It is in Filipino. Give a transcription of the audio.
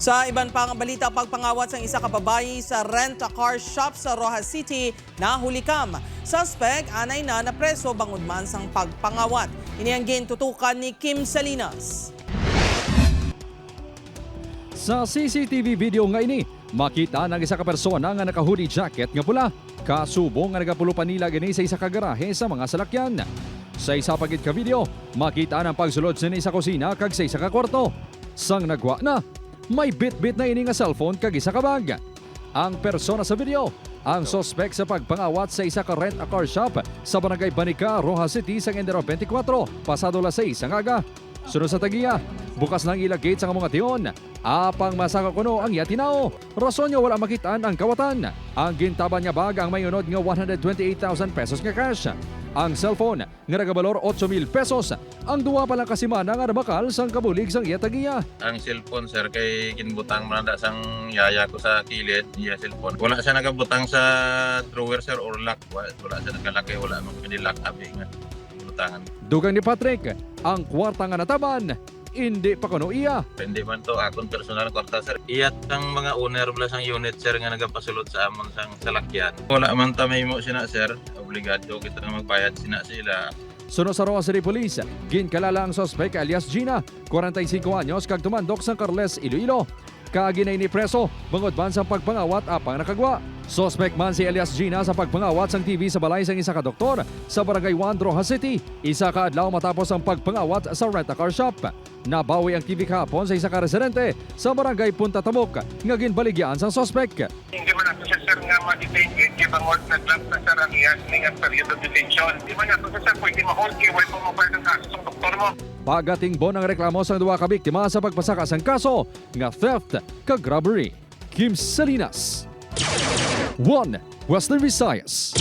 Sa iban pang balita, pagpangawat ng isa ka babae sa rent-a-car shop sa Rojas City na hulikam. Suspect anay na napreso bangod man sang pagpangawat. Inianggin tutukan ni Kim Salinas. Sa CCTV video nga ini, makita ng isa ka persona nga naka-hoodie jacket nga pula. Kasubong nga nagapulupan nila gini sa isa ka garahe sa mga salakyan. Sa isa pagit ka video, makita ng pagsulod sa isa kusina kag sa isa ka kwarto. Sang nagwa na, may bit-bit na ini nga cellphone kag isa ka bag. Ang persona sa video, ang suspect sa pagpangawat sa isa ka rent-a-car shop sa Barangay Banica, Rojas City sa Enero 24, pasado las 6 ang aga. Sunod sa tagiya, bukas nang ilagate sa mga tiyon. Apang masaka kuno ang yatinao. Rason niya wala makitaan ang kawatan. Ang gintaban niya bag ang mayunod nga 128,000 pesos nga cash. Ang cellphone nga nagabalor 8,000 pesos. Ang duwa pa lang kasimana nga nabakal sang kabulig sang iyatagiya. Ang cellphone sir kay ginbutang mananda sang yaya ko sa kilid iya cellphone. Wala siya nagabutang sa drawer sir or lock. Wala siya nakalaki, wala man kini lock abi nga butangan. Dugang ni Patrick, ang kwarta nga nataban, hindi pa kuno iya. Hindi man to akong personal kwarta sir. Iyat ang mga owner bala sang unit sir nga nagapasulod sa amon sang salakyan. Wala man ta mahimo sina sir. Obligado kita na magbayad sina sila. Sunod sa Rojas City Police, ginkalala ang suspect alias Gina, 45 anyos kag tumandok sa Carles, Iloilo. Kaginay ni preso, bangod man sa pagpangawat apang nakagwa. Suspect man si alias Gina sa pagpangawat sang TV sa balay sang isa ka doktor sa Barangay 1, Rojas City. Isa ka adlaw matapos ang pagpangawat sa rent-a-car shop. Nabawi ang TV kahapon sa isa ka residente sa Barangay Punta Tamok nga ginbaligyan sang suspect. Hindi man ako sa sir nga ma-detain kay bangod naglang sa sarangiyas ng period of detention. Hindi man ako sa sir pwede ma-hold kay wala mo pa ng kaso ng doktor mo. Pagatingbon ang reklamo sa duwa ka biktima sa pagpasaka sang kaso nga theft kag robbery. Kim Salinas, 1 Western Visayas.